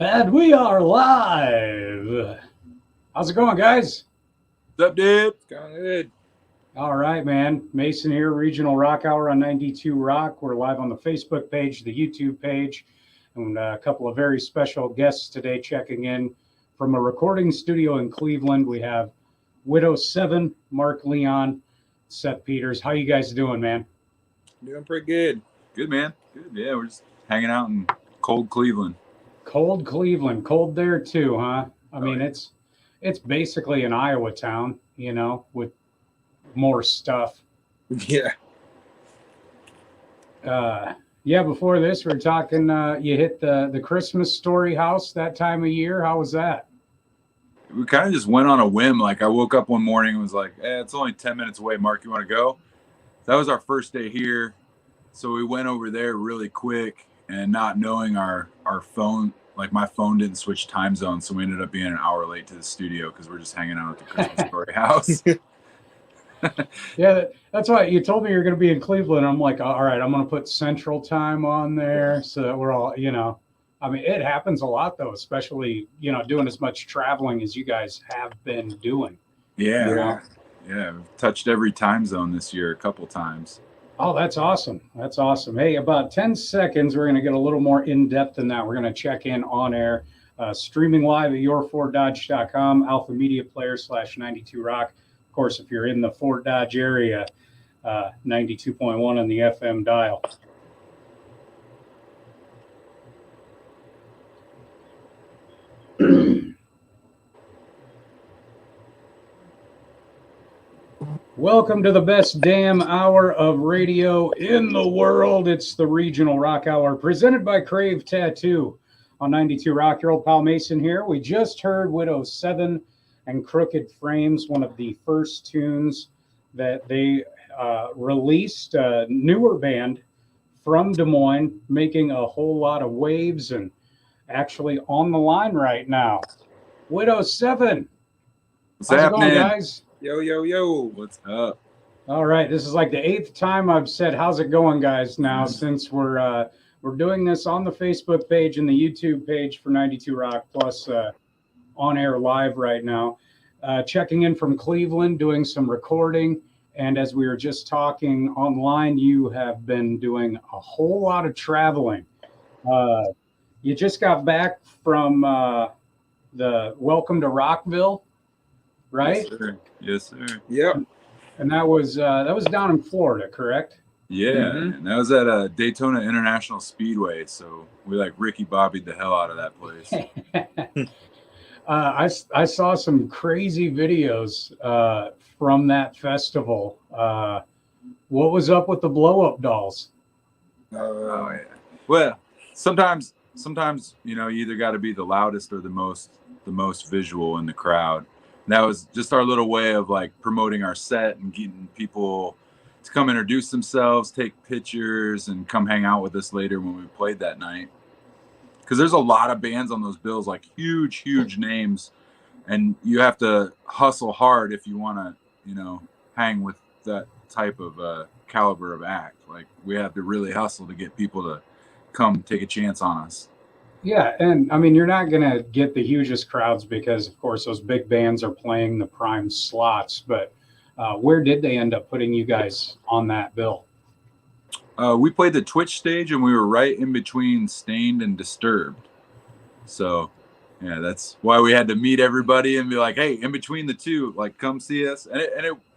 And we are live. How's it going, guys? What's up, dude? It's going good. All right, man. Mason here, Regional Rock Hour on 92 Rock. We're live on the Facebook page, the YouTube page, and a couple of very special guests today checking in from a recording studio in Cleveland. We have Widow 7, Mark Leon, Seth Peters. How you guys doing, man? Doing pretty good. Good, man. Good. Yeah, we're just hanging out in cold Cleveland. Cold Cleveland, cold there too, huh? I mean, yeah. it's basically an Iowa town, with more stuff. Yeah. Yeah, before this, we are talking. You hit the Christmas Story house that time of year. How was that? We kind of just went on a whim. Like, I woke up one morning and was like, it's only 10 minutes away. Mark, you want to go? That was our first day here. So we went over there really quick and not knowing our phone, like my phone didn't switch time zones. So we ended up being an hour late to the studio because we're just hanging out at the Christmas Story house. Yeah, that's why you told me you're going to be in Cleveland. I'm like, all right, I'm going to put Central Time on there so that we're all, I mean, it happens a lot though, especially, doing as much traveling as you guys have been doing. Yeah. We've touched every time zone this year a couple times. Oh, that's awesome. That's awesome. Hey, about 10 seconds, we're going to get a little more in-depth than that. We're going to check in on air, streaming live at yourforddodge.com, Alpha Media Player /92 Rock. Of course, if you're in the Fort Dodge area, 92.1 on the FM dial. Welcome to the best damn hour of radio in the world. It's the Regional Rock Hour presented by Crave Tattoo on 92 Rock. Your old pal Mason here. We just heard Widow 7 and Crooked Frames, one of the first tunes that they released, a newer band from Des Moines, making a whole lot of waves and actually on the line right now. Widow 7. What's How's happening? it going, guys? Yo. What's up? All right, this is like the 8th time I've said "How's it going, guys?" now since we're doing this on the Facebook page and the YouTube page for 92 Rock, plus on air live right now. Checking in from Cleveland, doing some recording, and as we were just talking online, you have been doing a whole lot of traveling. You just got back from the Welcome to Rockville, right? Yes, sir. Yep. And that was down in Florida, correct? Yeah, and that was at Daytona International Speedway. So we like Ricky Bobbied the hell out of that place. I saw some crazy videos from that festival. What was up with the blow up dolls? Oh yeah. Well, sometimes you either got to be the loudest or the most visual in the crowd. And that was just our little way of like promoting our set and getting people to come introduce themselves, take pictures, and come hang out with us later when we played that night. Because there's a lot of bands on those bills, like huge names, and you have to hustle hard if you want to, hang with that type of caliber of act. Like we have to really hustle to get people to come take a chance on us. Yeah, and I mean, you're not going to get the hugest crowds because, of course, those big bands are playing the prime slots. But where did they end up putting you guys on that bill? We played the Twitch stage, and we were right in between Stained and Disturbed. So, yeah, that's why we had to meet everybody and be like, hey, in between the two, like, come see us. And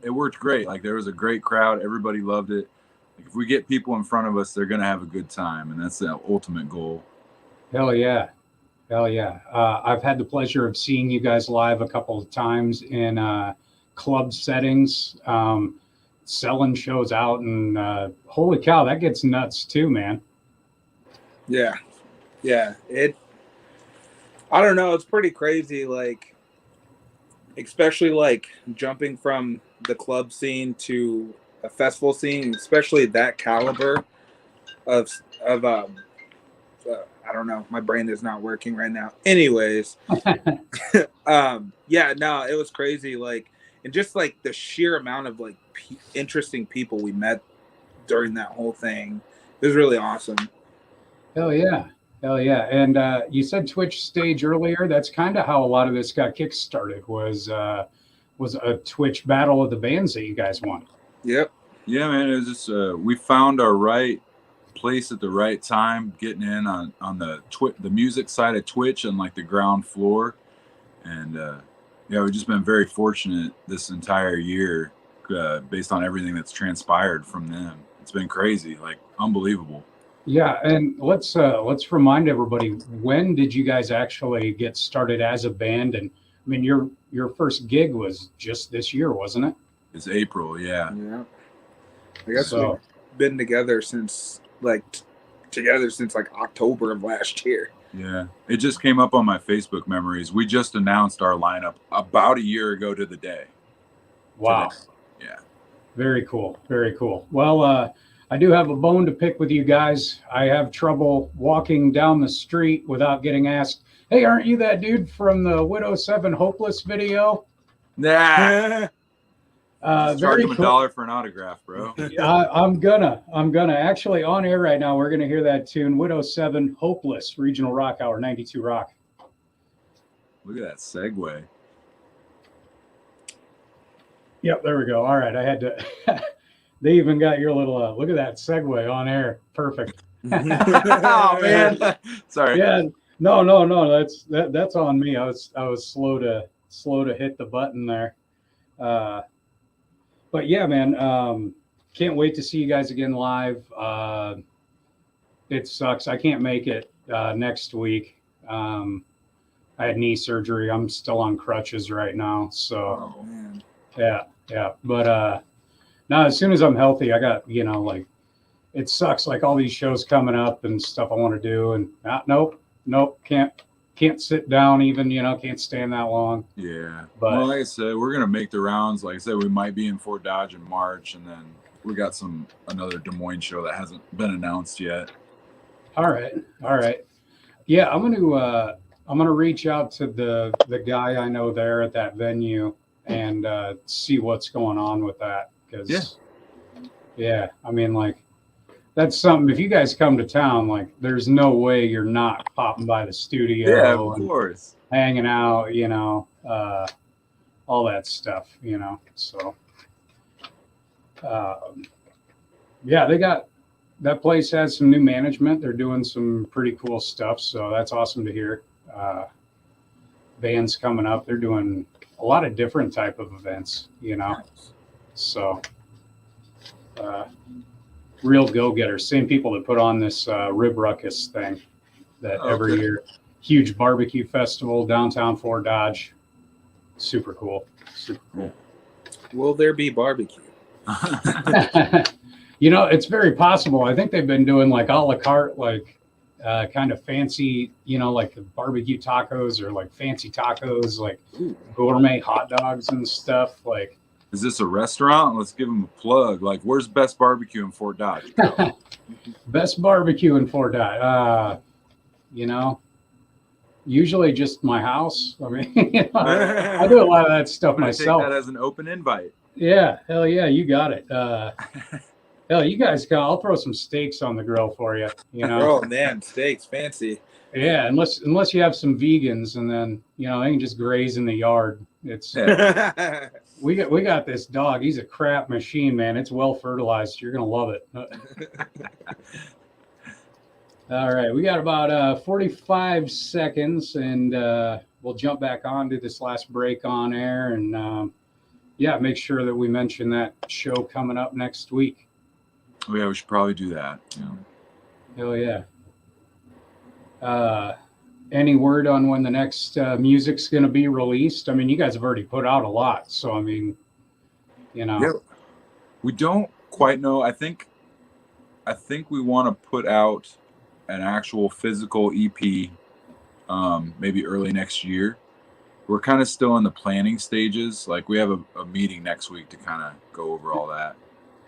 it worked great. Like, there was a great crowd. Everybody loved it. Like, if we get people in front of us, they're going to have a good time. And that's the ultimate goal. Hell yeah. I've had the pleasure of seeing you guys live a couple of times in club settings, selling shows out, and holy cow, that gets nuts too, man. Yeah. I don't know. It's pretty crazy. Like, especially like jumping from the club scene to a festival scene, especially that caliber of I don't know. My brain is not working right now. Anyways, it was crazy. Like, and just like the sheer amount of like interesting people we met during that whole thing, it was really awesome. Hell yeah. Hell yeah. And you said Twitch stage earlier. That's kind of how a lot of this got kickstarted, was a Twitch battle of the bands that you guys won. Yep. Yeah, man. It was just we found our right place at the right time, getting in on the music side of Twitch and like the ground floor. And yeah, we've just been very fortunate this entire year based on everything that's transpired from them. It's been crazy, like unbelievable. Yeah, and let's remind everybody, when did you guys actually get started as a band? And I mean, your first gig was just this year, wasn't it? It's April, yeah. Yeah. I guess So- we've been together since like October of last year. Yeah, it just came up on my Facebook memories. We just announced our lineup about a year ago to the day. Wow. Today. Yeah. Very cool. Very cool. Well, I do have a bone to pick with you guys. I have trouble walking down the street without getting asked, "Hey, aren't you that dude from the Widow 7 Hopeless video?" Nah. Charge Very him cool. $1 for an autograph, bro. I'm gonna actually, on air right now, we're gonna hear that tune, Widow 7 Hopeless, Regional Rock Hour, 92 Rock. Look at that segue. Yep, there we go. All right, I had to. They even got your little look at that segue on air. Perfect. Oh man, sorry. Yeah, no. That's on me. I was slow to hit the button there. But yeah, man, can't wait to see you guys again live. It sucks. I can't make it next week. I had knee surgery. I'm still on crutches right now. So Oh man. yeah. But no, as soon as I'm healthy, I got, like, it sucks. Like all these shows coming up and stuff I want to do, and nope, can't sit down even, can't stand that long. Yeah. But- well, like I said, we're gonna make the rounds. Like I said, we might be in Fort Dodge in March, and then we got another Des Moines show that hasn't been announced yet. All right. Yeah, I'm gonna reach out to the guy I know there at that venue and see what's going on with that. Because yeah, I mean, like, that's something. If you guys come to town, like, there's no way you're not popping by the studio. Yeah, of and course. hanging out, all that stuff, So yeah, that place has some new management. They're doing some pretty cool stuff, so that's awesome to hear. Bands coming up, they're doing a lot of different type of events, So real go-getters, same people that put on this Rib Ruckus thing that every Okay. year. Huge barbecue festival downtown Fort Dodge. Super cool. Will there be barbecue? It's very possible. I think they've been doing like a la carte, like kind of fancy, like the barbecue tacos or like fancy tacos, like gourmet hot dogs and stuff. Like, Is this a restaurant? Let's give them a plug. Like, where's Best Barbecue in Fort Dodge? best barbecue in Fort Dodge. Usually just my house. I mean, I do a lot of that stuff I'm gonna myself. take that as an open invite. Yeah, hell yeah, you got it. Hell, you guys can. I'll throw some steaks on the grill for you. Oh man, steaks, fancy. Yeah, unless you have some vegans, and then they can just graze in the yard. It's Yeah. we got this dog. He's a crap machine, man. It's well fertilized. You're gonna love it. All right, we got about 45 seconds, and we'll jump back on to this last break on air, and make sure that we mention that show coming up next week. Oh, yeah, we should probably do that. Hell yeah. Any word on when the next music's going to be released? I mean, you guys have already put out a lot, so I mean, Yeah. We don't quite know. I think we want to put out an actual physical EP maybe early next year. We're kind of still in the planning stages. Like, we have a meeting next week to kind of go over all that.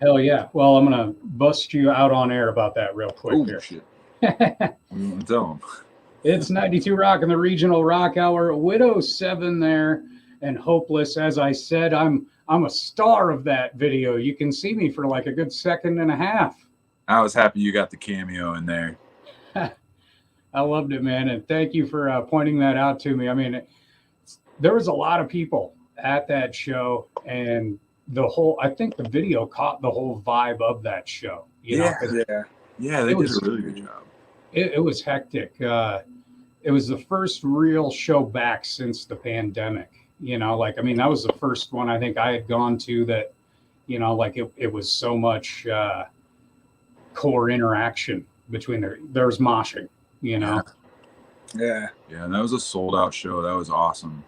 Hell yeah. Well, I'm going to bust you out on air about that real quick Oh, here. shit. We want to tell them. It's 92 Rock and the Regional Rock Hour. Widow 7 there, and Hopeless. As I said, I'm a star of that video. You can see me for like a good second and a half. I was happy you got the cameo in there. I loved it, man. And thank you for pointing that out to me. I mean, there was a lot of people at that show, and I think the video caught the whole vibe of that show. You know, 'cause Yeah, they did a really good job. it was hectic. It was the first real show back since the pandemic. You know, like, I mean, that was the first one I think I had gone to that, you know, like it was so much core interaction between there's moshing, you know. Yeah. Yeah, and that was a sold out show. That was awesome.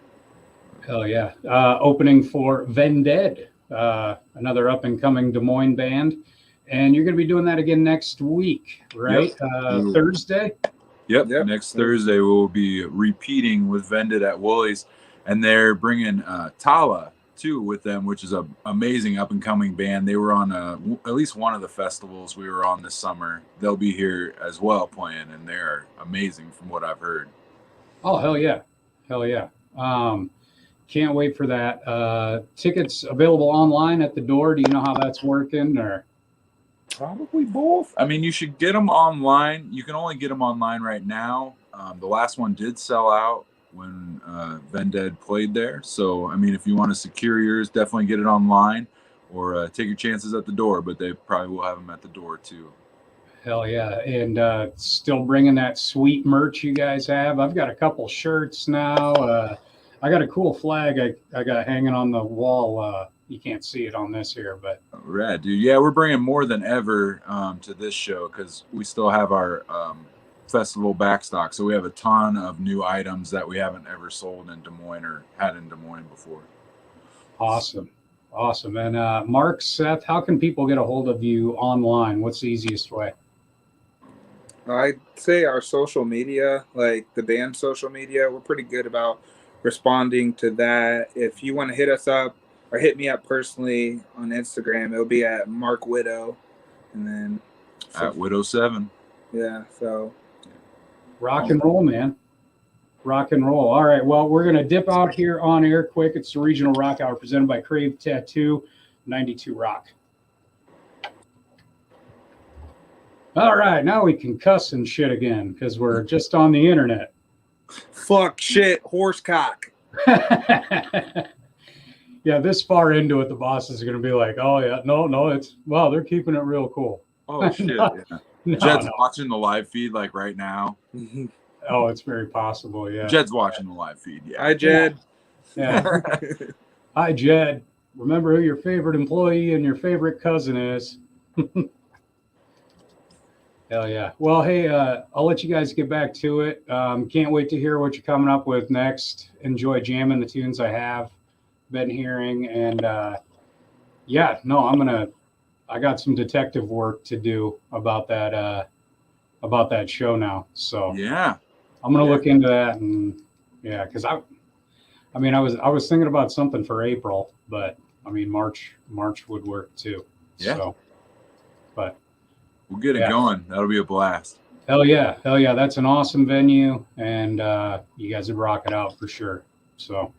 Hell yeah. Opening for Vended, another up and coming Des Moines band. And you're going to be doing that again next week, right? Yep. Thursday? Yep. Yep. Next Thursday, we'll be repeating with Vended at Woolies. And they're bringing Tala, too, with them, which is an amazing up and coming band. They were on at least one of the festivals we were on this summer. They'll be here as well playing, and they're amazing from what I've heard. Oh, hell yeah. Hell yeah. Can't wait for that. Tickets available online at the door. Do you know how that's working? Or Probably both. I mean, you should get them online. You can only get them online right now. The last one did sell out when Vended played there. So, I mean, if you want to secure yours, definitely get it online or take your chances at the door. But they probably will have them at the door, too. hell yeah. And still bringing that sweet merch you guys have. I've got a couple shirts now. I got a cool flag I got hanging on the wall. You can't see it on this here, but Rad, dude. Yeah, we're bringing more than ever to this show because we still have our festival backstock. So we have a ton of new items that we haven't ever sold in Des Moines or had in Des Moines before. awesome. Awesome. And Mark, Seth, how can people get a hold of you online? What's the easiest way? I'd say our social media, like the band social media, we're pretty good about responding to that. If you want to hit us up or hit me up personally on Instagram, it'll be at Mark Widow. And then At Widow7. yeah, so Rock and roll, man. Rock and roll. All right. Well, we're going to dip out here on air quick. It's the Regional Rock Hour presented by Crave Tattoo, 92 Rock. All right. Now we can cuss and shit again because we're just on the internet. fuck, shit, horsecock. Yeah, this far into it, the boss is going to be like, oh, yeah, no, it's, wow, they're keeping it real cool. Oh, shit. No, Yeah. No, Jed's no. watching the live feed like right now. Oh, it's very possible. Yeah. Jed's watching the live feed. Yeah. Hi, Jed. Yeah. Hi, Jed. Remember who your favorite employee and your favorite cousin is. Hell yeah. Well, hey, I'll let you guys get back to it. Can't wait to hear what you're coming up with next. Enjoy jamming the tunes I have been hearing. And yeah, no, I got some detective work to do about that show now. So Yeah. I'm going to look into that. And yeah, because I was thinking about something for April, but I mean, March would work too. Yeah. So, but We'll get it Yeah. going. That'll be a blast. hell yeah. That's an awesome venue. And you guys would rock it out for sure. So,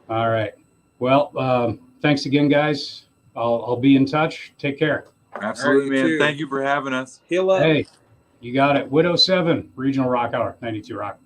all right. Well, thanks again, guys. I'll be in touch. Take care. Absolutely, you man. too. Thank you for having us. Heal up. Hey, you got it. Widow 7, Regional Rock Hour, 92 Rock.